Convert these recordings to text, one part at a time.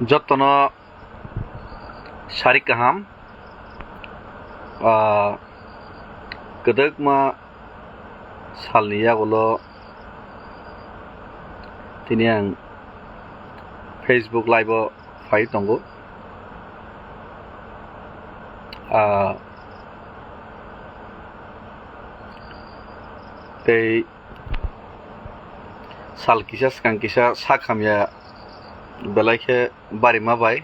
যত্ন Sharik Kaham Kedek ma salniya golo tini ang Facebook live fai tongo tei sal kisa skang kisa sakhamya belai bari ma bai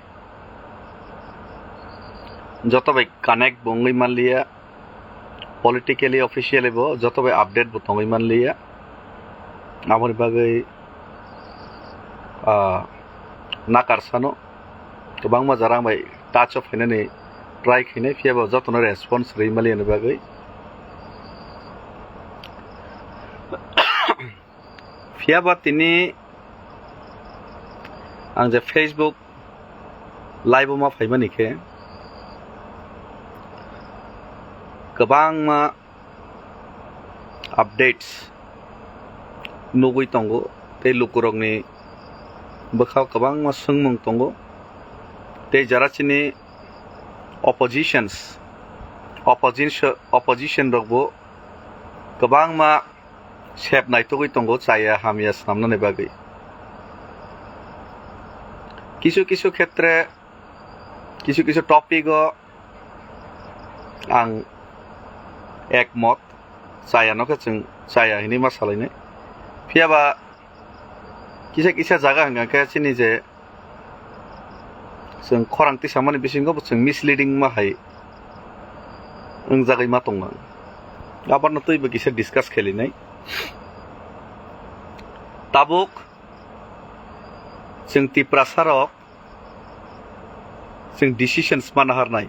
যত ভাই connect বঙ্গই মানলিয়া politically officially বো যত ভাই update বো তঙ্গই মানলিয়া আমার বাগৈ নাকারসানো गोबां माजारां भाई टाच अफ हैनानै ट्राइ खैनाय फियाबो जतनो रेसपन्स रैमालियानो बागै फियाबा तिनि आं जे फेसबुक लाइव मा फाइमानिखे गोबां मा अपडेट्स नुगै तंगो ते लुकुरगनि बखाव गोबां मा सोंमुं तंगो ते जाराचिनि अपोजिशन रगबो गोबां मा सेप नायतगै तंगो चाया हामिया सामनानै बागै किछु क्षेत्रे किछु टपिक आं एकमत चायानोखो जों चाया हिनि मा सालायनाय फियाबा किसा जागा हंगाखे चिनि जे जों खरांति सामानि बिसिंगो जों मिसलिडिं मा हाय ओं जागै मा दं आबारनो तैबो किसा डिसकास खेलिनाय ताबुक जों तिप्रासारक जों डिसिशन्स माना हारनाय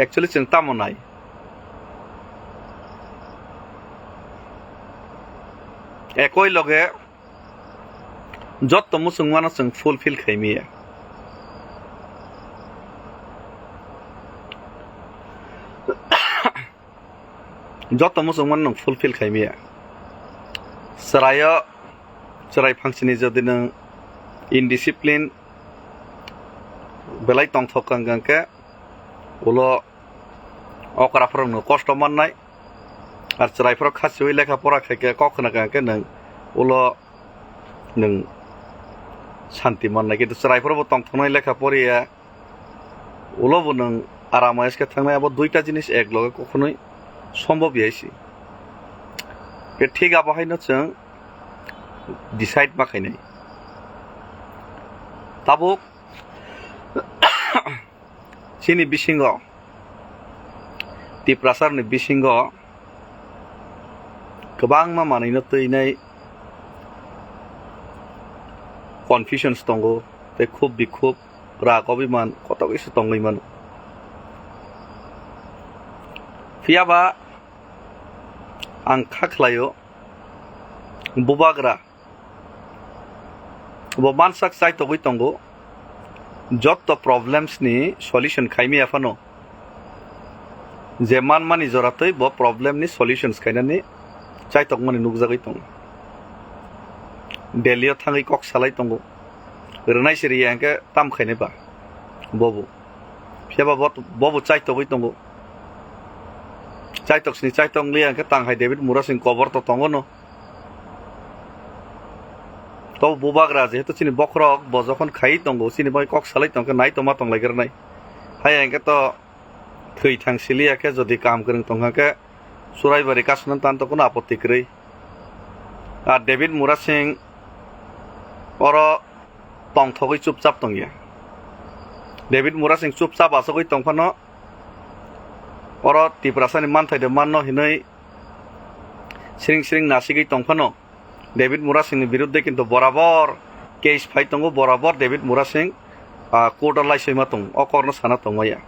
एक्चुअली जों तामनाय एकई लगे जत मुसलमानो जों फुलफिल खायमिया जत मुसलमान नों फुलफिल खायमिया सराय फांसिनि जदि नों इनडिसिप्लिन बेलाय तंथकांगांके उलो अकराफोरनो कष्ट मोननाय आर सरायफोराव खासियै लेखा फरा खायके कखनागांके नों उलो नों शान्ति मोननाय किन्तु सरायफोरावबो तंथनाय लेखा फरिया उलोबो नों आरामायसके थांनायाबो दुइटा जिनिस एक लगे कखनोই सम्भव याइसि बे ठीक आबाहायनो जों डिसाइड माखायनाय ताबुक चिनि बिसिंग तिप्रासारनि बिसिंग गोबां मा मानैनो तैनाय कनफ्यूजन्स दंगो ते खूब बिखुब राग अभिमान कत किसु दंगैमोन फियाबा आं खाख्लायो बुबाग्रा बो मानसाक चाइतगै दंगो जत प्रब्लेम्स नि सल्यूशन खायमिया फानो जे मानमानि जरातै बो प्रब्लेम नि सल्यूशन्स खायनानै चाइतक माने नुगजागै दं दिल्लीयाव थाङै कक सालाय दंगो रनाय सिरियांके ताम खायनायबा बबो फियाबा बबो चाइतगै दंगो चाइतक्सनि चाइतक लियांके तांहाय डेविड मुरासिं कवर तो दंगनो तो बुबाग्रा जेहेतु चिनि बख्रक बजखन खाई दंगो चिनि बाय कक सालाय दंके नाय तो मा तंलायगरनाय हायांके तो थै थांसिलियाके जदि काम करन तंहाके सुरायबारि कासनन तान तो कोनो आपत्ति गरै आ डेविड मुरासिं और तंथगै चुपचाप तंगिया डेविड मुरासिं चुपचाप आसगै तंफानो और तिप्रासानि मानथायदो माननो हिनै सिरिं नासिगै तंफानो डेविड मुरासिंनि बिरुद्धे किन्तु बराबर केस फाइट दंगो बराबर डेविड मुरासिं कोर्टआव लाइसैमा दं अकरनो साना दंमाया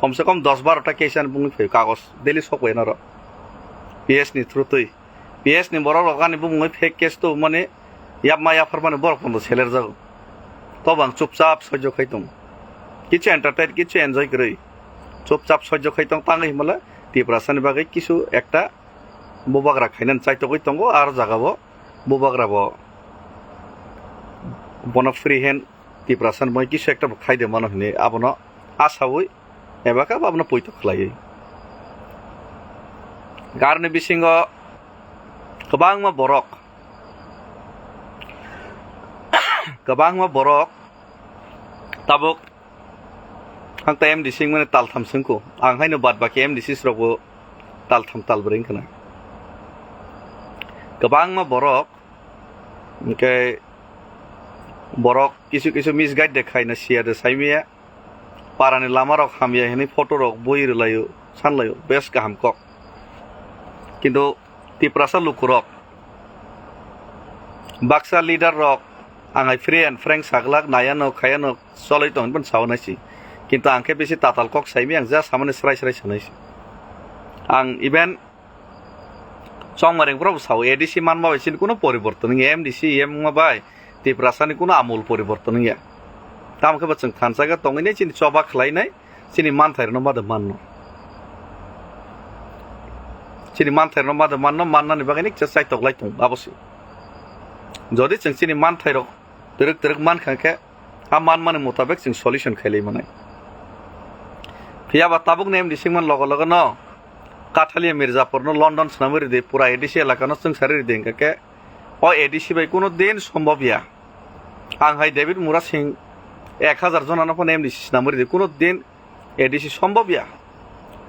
कम से कम 10-12टा केसानो बुंनो फै कागज डेली सकवेन र पीएस नि थ्रुतै पीएस नि बर लगानि बुंङै फेक केस तो माने याब मायाफोर माने बरफोरनो सेलेर जागो तो बां चुपचाप सह्य खैतों किछु एंटरटेन किछु एन्जय गरै चुपचाप सह्य खैतों ताङै मला तिप्रासानि बागै किछु एकटा बुबाग्रा खायनानै चाइतगै दंगो आरो जागाबो बुबाग्राबो बन फ्री हैंड টিপ্রাসান মই কিছু একটা খাইদে মানুষ নে আবনো আসাওই এবাকা আবনো পৈতো খালাই গারনি বিসিঙ্গ गोबां borok tabuk ang ta MDC mane taltham singko ang haino bad baki MDC srogo taltham talbring kana गोबां borok ke borok kisu misguide dekhai na sia de saimia parani lama rok hamia hini photo rok boi relayo sanlayo bes kaham kok kintu tiprasa lukurok baksa leader rok angai free and frank saglak nayano khayano soloi ton ban sawnasi kintu angke besi tatal kok saimi ang ja samane srai sanaisi ang event songmareng pro saw ADC manma besin kono poriborton ngi MDC ma bai tiprasa ni kono amul poriborton ngi tamke bachang thansaga tongine chini choba khlainai chini manthair no mada manno chini manthair no mada manno mannani bagani chai toklai tung abosi jodi chang chini manthair teruk man khake a man mane mutabek ching solution khailei manai phiya ba tabuk nem dising man logo no Kathalia Mirzapur নো London স্নামরি দে পুরা ADC এলাকানো जों সারি দেন কাকে ও ADC by কোনো দিন সম্ভব ইয়া আং হাই ডেভিড মুরা সিং 1000 জন আনপন এমডিসি স্নামরি দে কোনো দিন এডিসি সম্ভব ইয়া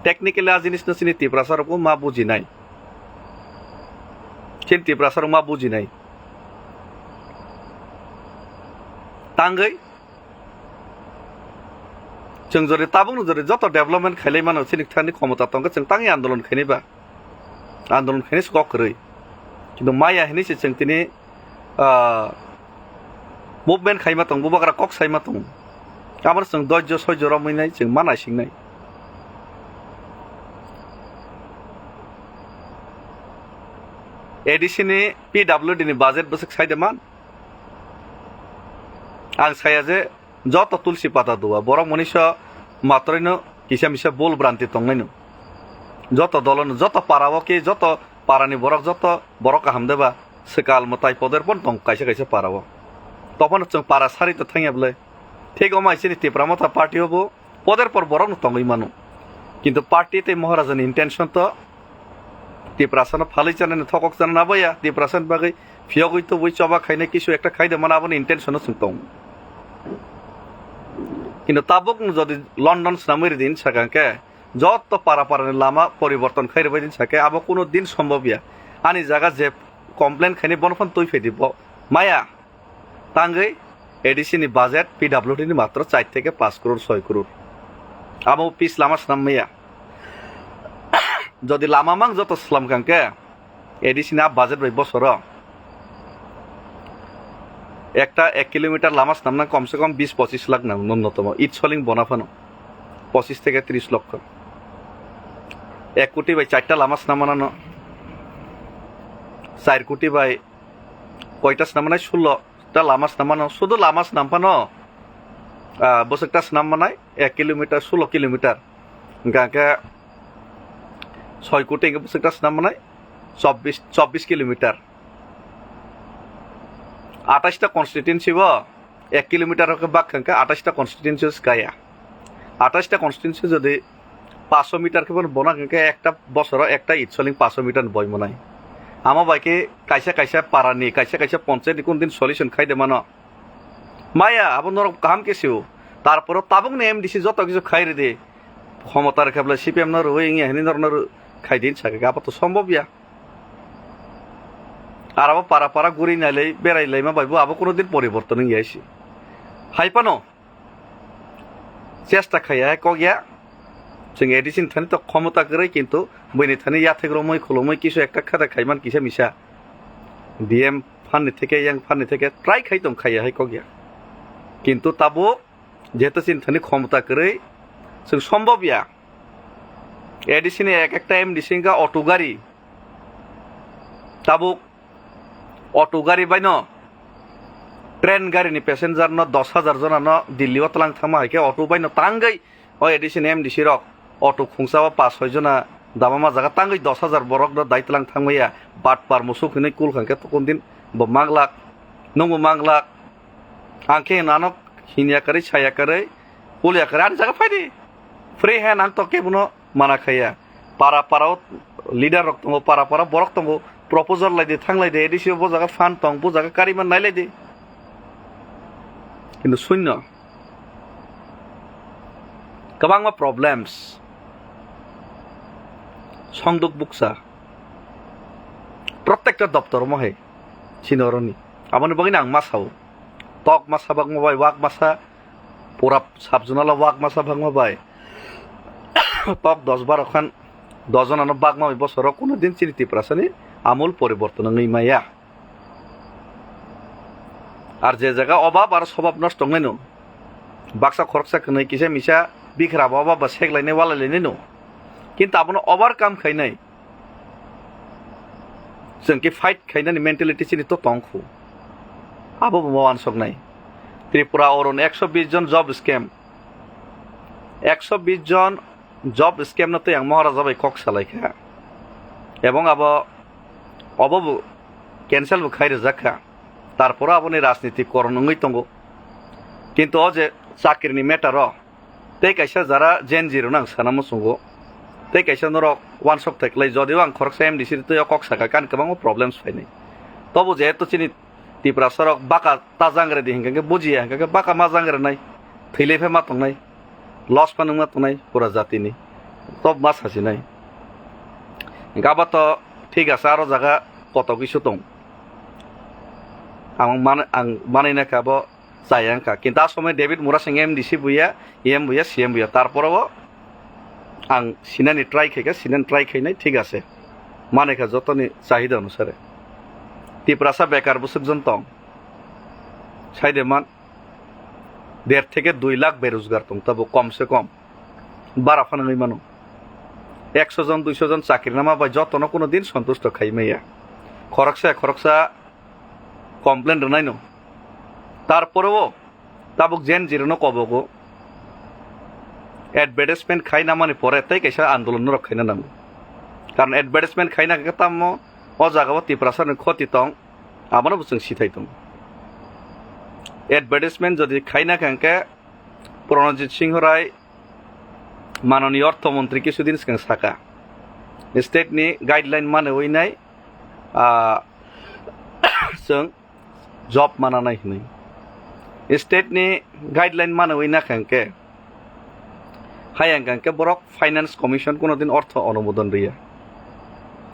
টেকনিক্যালি আ জিনিস নসিনি তিপ্রাসার কো মা বুঝি নাই চিন তিপ্রাসার মা বুঝি নাই তাঙ্গই जों जरे ताबुं जरे जत डेभलपमेन्ट खाइलै मानो सिनिक थानि क्षमता तंग जों तांगि आन्दोलन खाइनैबा आन्दोलन खाइनै सकरै किन्तु माया हिनिसि जों तिनि मुभमेन्ट खाइमा तं बुबाग्रा कक साइमा तं आमार जों धैर्य सह्य रमैनाय जों मानाय सिंनाय एडिसिनि PWD नि बाजेट बसक साइदेमान आं साया जे যত তুলসী পাতা দোয়া বড় মনীষ মাত্রইনো কিসা মিসা বল ভ্রান্তি তংনাইনো যত দলন যত পারাবকে যত পারানি বরক যত বড় কাহাম দেবা সেকাল মতাই পদের পন তং কাইসা পারাব তখন जों পারা সারিতে থাইয়াবলে ঠিক অমাইছিনি তিপ্রামতা পার্টি হবো পদের পর বড় তংই মানো কিন্তু পার্টিতে মহারাজানি ইন্টেনশন তো তিপ্রাসানো ফালি জানেন থকক জানা না বইয়া তিপ্রাসান বাগৈ ফিয়গৈ তো বই চবা খাইনে কিছু একটা খাইদে মানে আপনি ইন্টেনশনও চিন্তাও কিন্তু তাবুক যদি লন্ডন স্নামরি দিন সাকাঙ্কে যত পারাপারানি লামা পরিবর্তন খাইরে দিন সাকে আবার কোনো দিন সম্ভব ইয়া আনি জায়গা যে কমপ্লেন খাইনি বনফন তৈ ফেদিব মায়া তাঙ্গই এডিসিনি বাজেট PWD নি মাত্র 4 থেকে 5 করোড় 6 করোড় আমো পিস লামা স্নাম মায়া যদি লামা মাং যত স্লাম কাঙ্কে এডিসিনি আ বাজেট বাই বছর একটা 1 কিলোমিটার লামাস নামনা কমসে কম 20-25 লাখ না ন্যূনতম ইট সলিং বনাফানো 25 থেকে 30 লক্ষ 1 কোটি বাই 4টা লামাস নামানো 4 কোটি বাই কয়টা নামানাই 16টা লামাস নামানো শুধু লামাস নামপানো বসকটা নামানাই 1 কিলোমিটার 16 কিলোমিটার গাকে 6 কোটি বসকটা নামানাই 24 কিলোমিটার 28টা কনস্টিটিউয়েন্সি 1 কিলোমিটার বাক খাঙ্কা 28টা কনস্টিটিউয়েন্সি গায়া 28টা কনস্টিটিউয়েন্সি যদি 500 মিটার কেবল বনা খাঙ্কা একটা বছর একটা ইটসলিং 500 মিটার বই মনাই আমা বাইকে কাইসা পারানি কাইসা পঞ্চায়েত কোন দিন সলিউশন খাইদে মানো মায়া আপনার কাম কেসিও তারপর তাবুক নে MDC যত কিছু খাইরে দে ক্ষমতার খাবলা CPM নর হই হেনি নর খাই দিন সাকে আপা তো সম্ভব ইয়া আর আবার পারা ঘুরি নাইলাই বেড়াইলাই মা ভাইবো আবার কোনোদিন পরিবর্তন গিয়েছি হাইপানো চেষ্টা খাইয়া কগিয়া जों एडिसिन थानी तो क्षमता करे किन्तु बैनि थानी या थेग्रमै खुलमै किसु একটা খাদা খাইমান কিসা মিসা DM ফান্নি থেকে ইয়াং ফান্নি থেকে প্রায় খাইতম খাইয়া হাই কগিয়া কিন্তু তাবো যেহেতু চিন থানি ক্ষমতা করে जों সম্ভব ইয়া एडिसिन একটা MDC কা অটো গাড়ি তাবো অটো গাড়ি বাইন ট্রেন গাড়িনি প্যাসেঞ্জার ন 10,000 জন ন দিল্লি অতলাং থামা হাইকে অটো বাইন তাঙ্গাই ও এডিসিন MDC রক অটো খুংসাবা 5-6 জনা দাবামা জায়গা তাঙ্গাই 10,000 বরক দ দাইতলাং থামাইয়া বাট পার মুসুক হিনে কুল খাঙ্কে তো কোন দিন মাংলাক নঙ্গু মাংলাক আংকে নানক হিনিয়াকারে ছায়াকারে পুলিয়াকারে আর জায়গা ফাইদি ফ্রি হ্যাঁ নাং তো কেবনো মানা খাইয়া পাড়া পাড়াও লিডার রক তঙ্গো পাড়া পাড়া বরক তঙ্গো প্রপোজাল লাইদে থাংলাইদে এডিসি বোজাগা ফান তং বোজাগা কারিমান নাইলাইদে কিন্তু শূন্য गोबां प्रब्लेम्स संदुक बुकसा प्रत्येकटा दप्तर महे सिनरनि आबानो बगिना आं मासाव तक मासा बाग माबाय वाक मासा पुरा साबजुनाला वाक मासा भाग माबाय तक 10-12 खान दजनानो बाग माबाय बसराव कोनो दिन चिनिति प्रासानि आमूल परिवर्तन नैमाया আর যে জায়গা অভাব আর স্বভাব নষ্ট নয়নো বাক্সা খরকসা কनै কিসে মিসা বিখরা বাবা বা সেগলাইনে ওয়ালাইলাইনে নো কিন্তু আপনার ওভারকাम খাইनाय जों कि फाइट खाइनानै मेन्टेलिटी चिनि तो तंखु आबो मावान सकनाय त्रिपुरा अरन 120 जन जब स्कैम 120 जन जब स्कैम नते आं महाराजा बाय कक सालायखा এবং আবো অবব ক্যান্সেল বো খাইরে জাখা তারপর আপনি রাজনীতি করনই তঙ্গ কিন্তু অ যে চাকরিনি মেটার तै कैसा जरा जेन जिरो नां सानामो संगो तै कैसा नरक वान सक थेक्लाय जदिও आं खरकसा एमडिसि तो कक साका कान गोबां प्रब्लेम्स फायनाय तबो जेहेतु चिनि तिप्रा सरक बाका ताजांगरे दिहिंगे बुजिया हंगे बाका मा जांगरे नाय थैलेफे मा तंनाय लस फानु मा तंनाय पुरा जातिनि तब मा सासिनाय गाबा तो ठीक आसे आरो जागा कत किसु दं आं मानायना काबो जायांका किन्तु आ समय डेभिड मुरा सिंह एमडिसि बुया एम बुया सीएम बुया तारपरও आं सिनानि ट्राई खाइनाय ठीक आसे मानेखा जतनि चाहिदा अनुसारे तिप्रासा बेकार बुसुकजन दं साइदेमान 1.5 থেকে 2 लाख बेरोजगार दं तब कम से कम बारा फानाङै मानो 100 जन 200 जन चाकरि नामा बाय जतनो कोनो दिन सन्तुष्ट खाइमाया खरकसा कमप्लेन रनायनो तारपरेও ताबुक जेन जिरनो कबगो एडभार्टाइजमेंट खाइना माने परे तै कैसा आंदोलन रखाइना नांगौ कारण एडभार्टाइजमेंट खाइना के तामो अ जागाव तिप्रासारनि खति दं आबानो बुसुं सिथाय दं एडभार्टाइजमेंट जदि खाइना कांके प्रणजित सिंह राय माननीय अर्थमंत्री किछुदिन सिगां साका स्टेटनि गाइडलाइन माने वइनाय जों जब मानानाय होनाय स्टेटनि गाइडलाइन माने वइना कांके हायांगांके बरक फाइनेंस कमिशन कोनो दिन अर्थ अनुमोदन रिया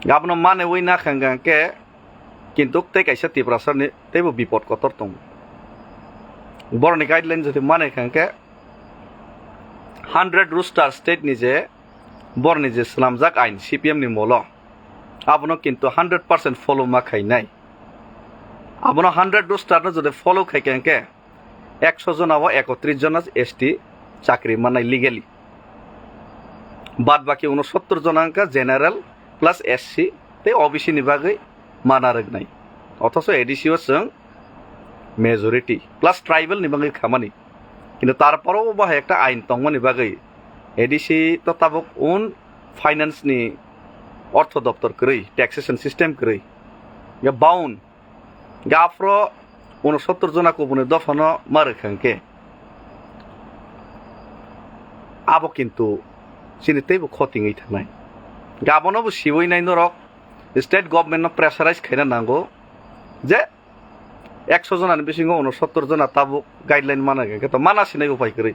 गाबनो माने वइना कांगांके किन्तु तै कैसा तिप्रासारनि तैबो विपद कतर दं बरनि गाइडलाइन जदि माने कांके 100 रूस्टार स्टेटनि जे बरनि जे सलामजाक आइन सीपीएम नि मल आबनो किन्तु 100% फलो मा खाइनाय आबनो 100 रूस्टार जदि फलो खाइकेंके 100 जनाव 31 जना एसटी चाकरी मानाय लिगेली बाद बाकी 69 जनांका जेनारेल प्लस एससी ते ओबीसी नि बागै माना रगनाय अथच एडिसिओ जों मेजरिटी प्लस ट्राइबल नि बागै खामानि किन्तु तारपरও बाहाय एकटा आइन दंमोन बागै एडिसि तो ताबक उन फाइनेंस नि अर्थ दप्तर करै टैक्सेशन सिस्टम करै या बाउन गाफ्रो 69 जना को बुने दफानो मारखांके आबो किन्तु सिनितेबो खतिङै थानाय गाबनोबो सिवैनाय नरक स्टेट गभर्नमेन्ट प्रेसाराइज खाइना नांगौ जे 100 जनानि बिसिङाव 69 जना ताबो गाइडलाइन मानागे तो मानासिनाय उपाय करै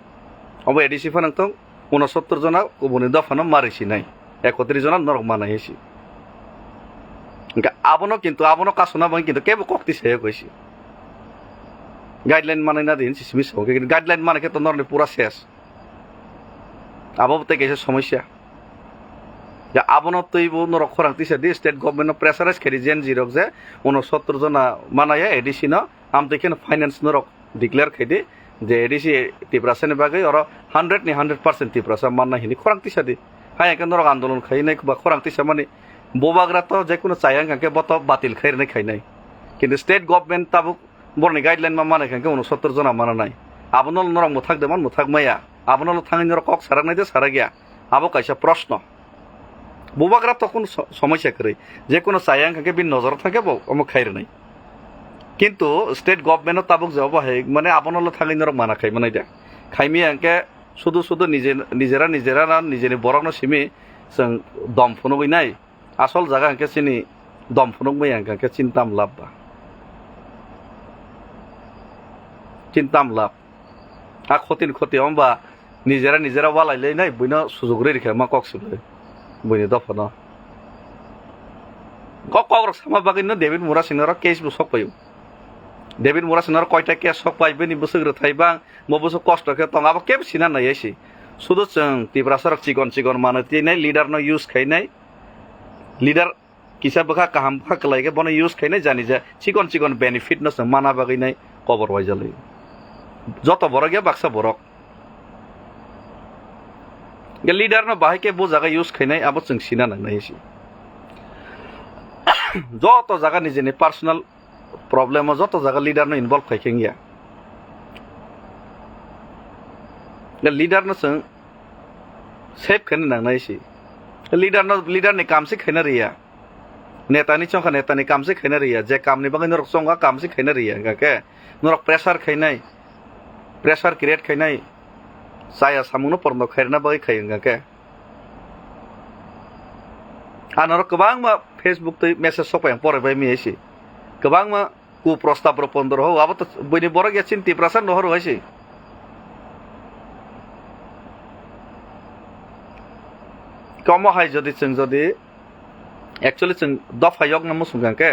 अब एडिसि फनांथों 69 जना को बुने दफानो मारिसिनाय 31 जना नरक मानायसि आबनो किन्तु आबनो कासना बं किन्तु केबो कक्ति सय गयसि गाइडलाइन मानायना दिन सिसमिस हो गाइडलाइन माने के तो नरनि पूरा शेष आबो तै कैसे समस्या या आबनो तैबो नरक खरांतिसे दि स्टेट गभर्नमेन्ट प्रेसाराइज करि जेन जिरक जे 69 जना मानाया एडिसि न आम देखिन फाइनेंस नरक डिक्लेयर खैदि जे एडिसि तिप्रासानि बागै और 100 नि 100% तिप्रासा मानना हिनि खरांतिसे दि हाय के नरक आंदोलन खाइनाय बा खरांतिसे माने बोबाग्रा तो जेकुनो चायांगा के बत बातिल खैरनाय खाइनाय किन्तु स्टेट गभर्नमेन्ट ताबुक बरनि गाइडलाइन मा माने खांके 69 जना मानानाय आबनो नरक मुथाकदोमान मुथाकमाया आबनो थाङै नरक कक सारानाय दे सारा गया आबो कैसा प्रश्न बोबाग्रा तो कोन समस्या करै जेकुनो चायांगा के बिन नजर थाके बो अम खैरनाय কিন্তু স্টেট গভর্নমেন্টও তাবুক যাব হে মানে আপনার থাকি নরক মানা খাই মানে দে খাইমি আঙ্কে শুধু শুধু নিজেরা না নিজের বরক না সিমি जों দম ফুনুবই নাই আসল জায়গা আঙ্কে চিনি দম ফুনুবই আঙ্কে চিন্তাম লাভ বা চিন্তাম লাভ আর ক্ষতি হম্বা নিজেরা ওয়ালাইলে নাই বইন সুযোগ রেখে মা কক্সিলে বইনি দফন কক্রক সামা বাগিন ডেভিড মুরা সিংহর কেস সক পাইও ডেভিড মুরা সিংহর কয়টা কেস সক পাইবে নি বসে থাইবা মবসো কষ্টকে তং আবার কেব সিনা নাই এসি শুধু जों তিব্রাসরক চিকন মানে তিনাই লিডার ন ইউজ খাইনাই লিডার কিসা বখা কাহাম বখা কলাইকে বনে ইউজ খাইনাই জানি যে চিকন বেনিফিট ন जों মানা বাগিনাই কবর ওয়াইজালাই যত বড় গিয়া বাক্সা বড়ক লিডার ন বাহাইকে বো জায়গা ইউজ খাইনাই আবার जों সিনা নাই এসি যত জায়গা নিজেনি পার্সোনাল প্রবলেম যত জায়গা লিডার ন ইনভলভ খাইखें গিয়া লিডার ন जों सेफ खाने नांगना इसी लीडर ने काम से खाना रही है नेता ने काम से खाना रही है जे काम ने बाकी नरक संगा काम से खाना रही है क्या नरक प्रेशर क्रिएट खाई साया सामुनो परनो खाइना बाकी खाएंगा क्या नरक कबांग मा फेसबुक तो मेसेज सपाय परे बाय मी इसी कबांग मा कु प्रस्ताव रोपंदर हो अब तो बनी बरक या चिंती प्रसार नहर होइसी कम हाय जदि जों जदि एक्चुअली जों दफा यग ना मुसुगांके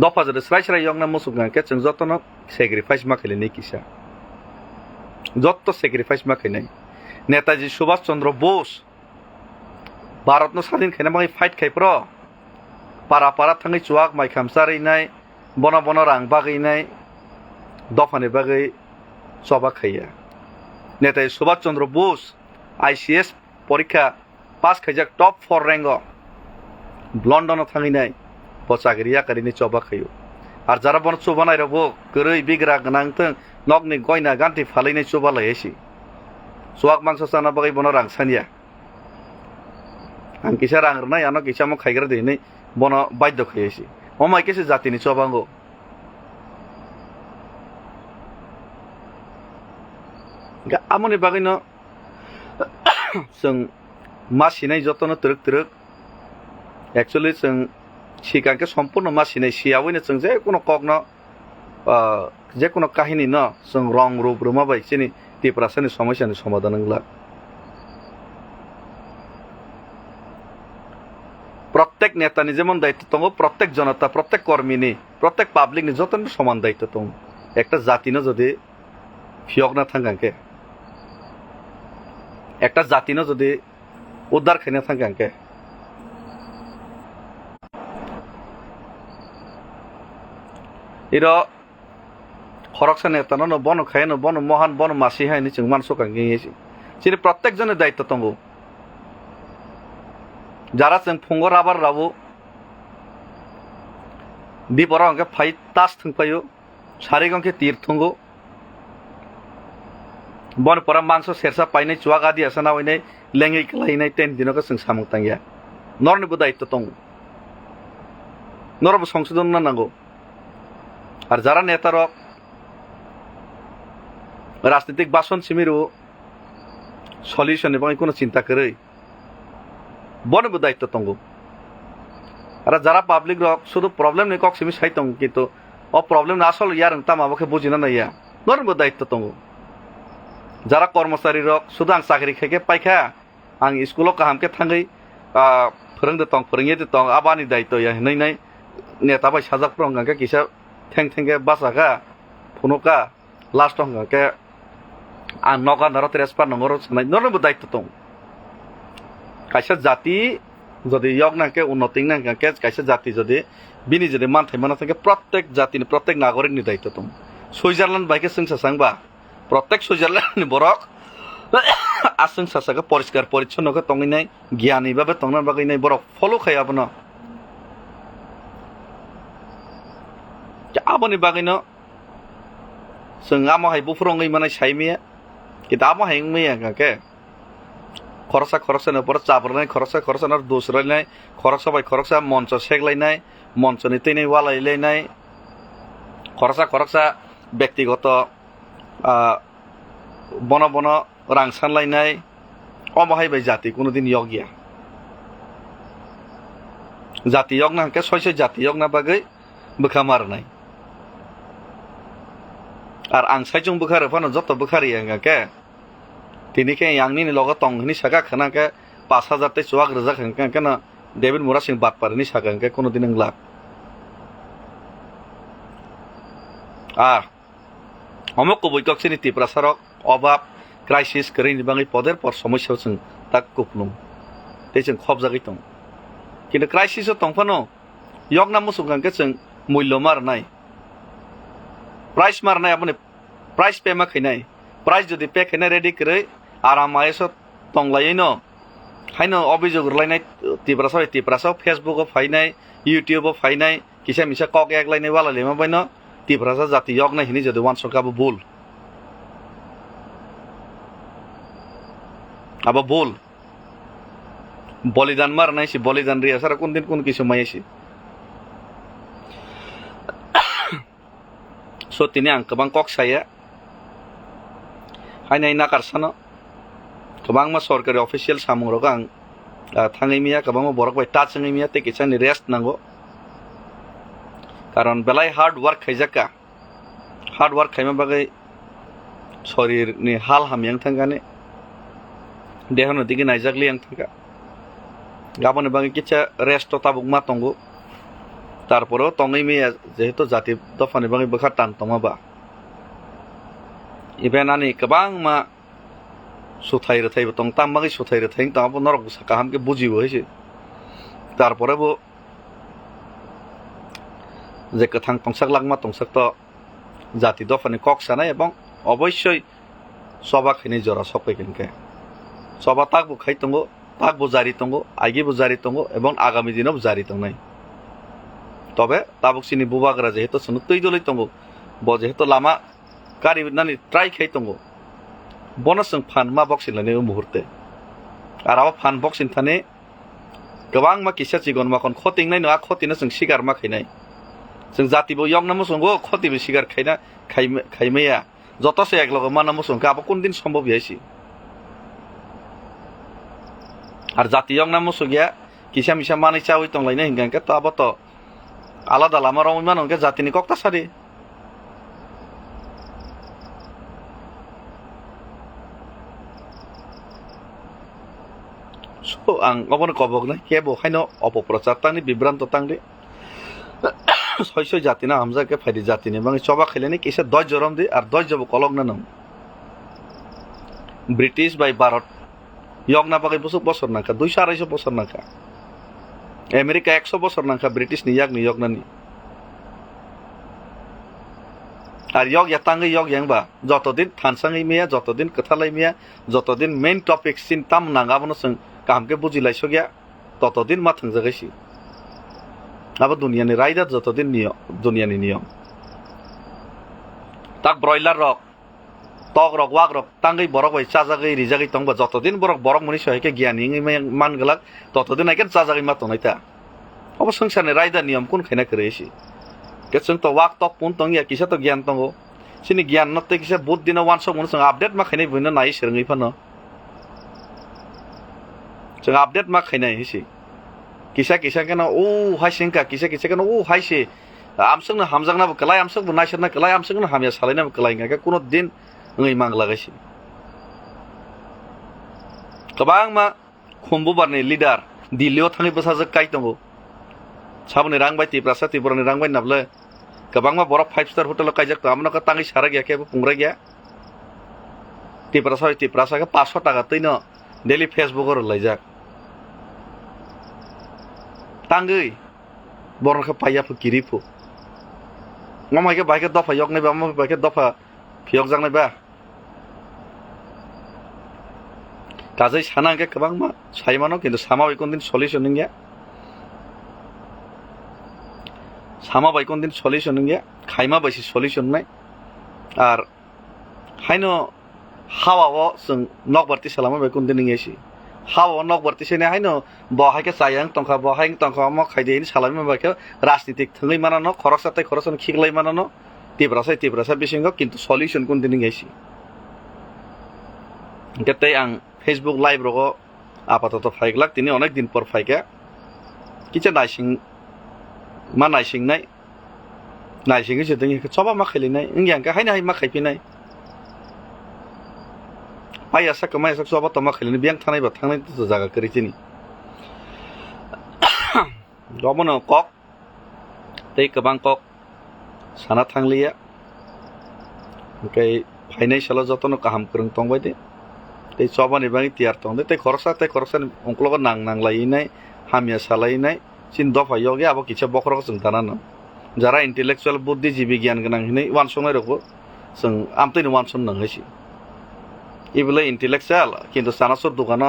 दफा जदि स्राय यग ना मुसुगांके जों जतन सेक्रिफाइस माखैले नै किसा जत सेक्रिफाइस माखैनाय नेताजी सुभाष चंद्र बोस भारत न स्वाधीन खाइना माखै फाइट खाइप्र पारा थाङै चुवाक माइ खामसारैनाय बना रां बागैनाय दफानि बागै सभा खाइया नेताजी सुभाष चंद्र बोस ICS परीक्षा पास खाइजाक टप 4 रैंक लंडन थांगिनाय पचागिरिया करिनि चबा खायो आर जारा बन चबानाय रबो गरै बिग्रा गनांथों नगनि गयना गान्थि फालैनाय चबा लायसि सुवाक मांस साना बागै बन रांसानिया आं किसा रांरनाय आनो किसा म खाइग्रा देनै बन बाध्य खायसि अमाय केसे जातिनि चबांगो आमनि बागैनो जों मासिनाय जतन तरक एक्चुअली जों सिगांके सम्पूर्ण मासिनाय सियावैनो जों जेकुनु कगन जेकुनु काहिनी न जों रं रूप रुमा बायसिनि तिप्रासानि समस्यानि समाधान नंला प्रत्येक नेतानि जेमन दायित्व दङ प्रत्येक जनता प्रत्येक कर्मीनि प्रत्येक पाब्लिकनि जतन समान दायित्व दङ একটা জাতিनो যদি ফিয়ক না থাকাঙ্কে একটা জাতিনো যদি উদ্ধার খাইনা থাকে আঙ্কে ইরো খরকসা নেতানো ন বন খায়নো বন মহান বন মাসি হাইনি जों मान सकांगे एसि सिनि प्रत्येक जन दायित्व दंगो जारा जों फंगर आबार रावो दिबरा आंके फाइ तास थंपायो सारिगंके तीर थंगो बन परा मांस सेरसा पाइनाय चुवा गादी आसना वइनाय लेङै कलायनाय 10 दिनका जों सामुं तांगिया नरनिबो दायित्व दं नरबो संशोधन नांगौ आर जारा नेता रक राजनीतिक बासन सिमिरु सल्यूशन नि बागै कोनो चिंता करै बनबो दायित्व दंगौ आर जारा पाब्लिक रक शुधु प्रॉब्लेम नि कक सिमि साइतं किन्तु अ प्रॉब्लेम आसल यार ता माबाके बुजिना नाया नरबो दायित्व दंगौ যারা কর্মচারী রক শুধু আং চাকরি খাইকে পাইখা आं स्कूल काहामके थाङै फोरोंदो दं फोरोंयेदो दं आबानि दायित्व या नै नेता बाय साजाकफ्राव गांके किसा थेंगे बासागा फुनुका लास्ट गांके आं नगा नर ट्रेसफार नंगर सनाय नरबो दायित्व दं कायसा जाति যদি यग नाके उन्नति नाके कायसा जाति যদি बिनि যদি मानथाय माना थाङे प्रत्येक जातिनि प्रत्येक नागरिकनि दायित्व दं सुइजारल्यान्ड बायके जों सासांबा प्रत्येक सुइजारल्यान्डनि बरक आसं सासागा परिष्कार परिच्छन्नखौ तंगिनाय गियानि बाबे तंना बागैनाय बरक फलो खायाबनो आबनि बागैनो जों आमहाय बुफ्रंगै माने साइमिया कि दामा हायंमैया गाके खरसा परे चाबरनाय खरसा दोष रायलायनाय खरसा बाय खरसा मंच सेगलायनाय मंचनि तैनाय वालायलायनाय खरसा व्यक्तिगत बन रां सानलायनाय अबाहायबाय जाति कोनोदिन योग गैया जाति योग ना हंके सय जाति योग ना बागै बोखा मारनाय आर आं साइजों बोखारो फानो जत बोखारि हंके तिनिखे आंनि लगे तंगनि सागा खनाके 5000 ते 4000 हंके ना डेविड मुरा सिंह बाटपारनि सागा हंके कोनोदिन लाख আর অমুক বৈকক্ষিনী তীব্রাসারক অভাব ক্রাইসিস করিনি বাঙাই পদের পর সমস্যাও जों তা কুপলুম তে जों खब जागै दं কিন্তু ক্রাইসিসও तंफानो यग ना मुसुं गांके जों मूल्य मारनाय प्राइस मारनाय अपने प्राइस पे मा खैनाय प्राइस जदि पे खैनाय रेडी करै आराम आयस तंलायै न हायनो अभियोग रलायनाय তীব্রাসাव फेसबुक फायनाय यूट्यूब फायनाय किसा मिसा कक एकलायनाय वाला लेमा बायनो তীব্রাসা জাতি योग ना हिनी जदि वान सरकाबो बोल अब बोल बलिदान मारनायसि बलिदान रिया सारा कोन दिन कोन किसु मायसि सो तिनि आं गोबां कक साया हायनाय नाकारसानो गोबां मा सरकारि अफिसियेल सामुरक आं थाङै मिया गोबां बरक बाय टाचङै मिया ते किसानि रेस्ट नांगौ कारण बेलाय हार्ड वर्क खायजाका हार्ड वर्क खायमा बागै शरीरनि हाल हामियां थांगाने देहनो दिगे नायजागलि आं थांगा गाबोन बागै किछा रेस्ट ताबुक मा तंगो तारपरो तंगै मिया जेहेतु जाति दफानि बागै बोखा टान तमाबा इबेनानि गोबां मा सुथाय रथायबो तंग ताम बागै सुथाय रथायनि ताबो नरक साका हामके बुजिबो हइसे तारपरेबो जे कथां तंसाक लागमा तंसाक तो जाति दफानि कक सानाय एबं अवश्य सभा खैनाय जरा सफैगोनके सभा ताकबो खाय तंगो ताकबो जारि तंगो आइगेबो जारि तंगो एबं आगामी दिनाव जारि तंनाय तबे ताबुकसिनि बुबाग्रा जेहेतु सनु तैदलै तंगो ब जेहेतु लामा गारि नानि ट्राइ खाय तंगो बनसजों फान मा बक्सिन लानाय मुहूर्ते आराबो फान बक्सिन थाने गोबां मा किसा जिगन माखन खतिंनाय नङा खतिनो जों सिगार मा खैनाय जों जातिबो यग ना मुसंगो खतिबो सिगार खायना खायमैया जतसे एकलगे मा ना मुसंग आबो कोन दिन सम्भव यासि आर जाति यग ना मुसुगिया किसा मिसा मानै चावै तंलायनाय हिंगांके ताबो तो आलादा लामा रङै मानंके जातिनि कक्ता सारि सो आं अबन कबगनाय केबो खायनो अपप्रचार तांनि बिभ्रान्त तांदि सय जातिना हामजाके फायदि जातिनि बाङै सभा खैलायनाय किसा दय जरम दि आर दय जब कलगना नम ब्रिटिश बाय भारत यगना बागै बसर नाखा 200-250 बसर नाखा अमेरिका 100 बसर नाखा ब्रिटिश नि यगनानि आर यग यातांगै यग यांबा जतदिन थानसाङै मिया जतदिन कथालाय मिया जतदिन मेन टपिक सिन ताम नागाबनो जों कामके बुजिलायस गया ततदिन मा थांजागैसि अब दुनियानि रायदा जतदिन नियम दुनियानि नियम ताक ब्रयलार रक तक रक वाक रक तांगै बरक बाय चाजागै रिजागै तंबा जतदिन बरक मुनि सहायके ज्ञानी मानगलाक ततदिन आइके चाजागै मा तंनायता अब संसारनि रायदा नियम कोन खैना करेसि के जों तो वाक तक पुन तंगिया किसा तो ज्ञान तंगो सिनि ज्ञान नते किसा बहुत दिन वान सक जों आपडेट मा खैनाय बुनो नाय सेरङै फानो जों आपडेट मा खैनाय हिसि किसा केना ओ हाइसेंका किसा केना ओ हाइसे आमसंनो हामजांनाबो कलाय आमसंबो नायसरना कलाय आमसंनो हामिया सालायनाबो कलाय गाके कोनो दिन ngै मांगलागायसि गोबां मा खम्बुबारनि लिडार दिल्लीयाव थाङै बसाजो काय दंगो साबनि रां बाय তীব্রাসা তীব্রनि रां बाय नाबले गोबां मा बरफ 5 स्टार हटेलाव कायजाक तामनका ताङै सारा गया केबो पुंग्रा गया তীব্রাসা के 500 टाका तैनो डेली फेसबुक आव लायजाक तांगै बरनखा पाया फुकिरिफु मामायके बायके दफा यगनै बा मामाय बायके दफा फियक जांनाय बा काजै सानांगे गोबां मा सायमानो किन्तु सामा बायकोन दिन सलिउसन गया सामा बायकोन दिन सलिउसन गया खायमा बायसि सलिउसन नाय आर हायनो हावाव जों नकबारति सालामा बायकोन दिन गेसि হাও নক বারতিছে না হাইনো বহাইকে চাইয়াং টংকা বহাইং টংকা ম খাইদে সালামি মাবাকে রাজনীতিক থঙै মানানো খরচ সাথে খরচ খিগলাই মানানো তীব্রাসাই বিসিঙ্গ কিন্তু সলিউশন কোন দিন গাইছি তাই আং ফেসবুক লাইভ রগ আপাতত ফাইগলাক তিনি অনেক দিন পর ফাইকা কিছু নাইসিং मा नायसिंनाय नायसिंगै जों सबा मा खायलिनाय इंगियांका हायना हाय मा खायफिनाय माइयासा कमाइसा सबा त मा खायलिनाय बियां थानाय बा थांनाय जागा करिथिनि गमनो कक तै गोबां कक साना थांलिया ओमफ्राय फाइनान्सियेल जतन काहाम फोरों तंबाय दे तै सबानि बाङै तियार तंदे तै खरसा अंक्लग नांलायनाय हामिया सालायनाय चिन दफायोगे आबो किछा बखरक जों दानानो যারা ইন্টেলেকচুয়াল বুদ্ধিজীবী জ্ঞান गोनां हिनै वानसंनाय रखो जों आमतैनो वानसन नंगैसि इबले इन्टेलेक्चुअल किन्तु सानासुर दखाना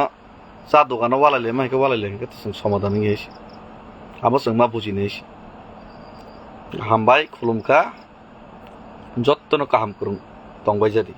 चा दखाना वालायले माइखौ वालायले जों समाधान गैयासि आबो जों मा बुजिनायसि हामबाय खुलुमखा जत्तनो काहाम खुरुं तंबाय जादि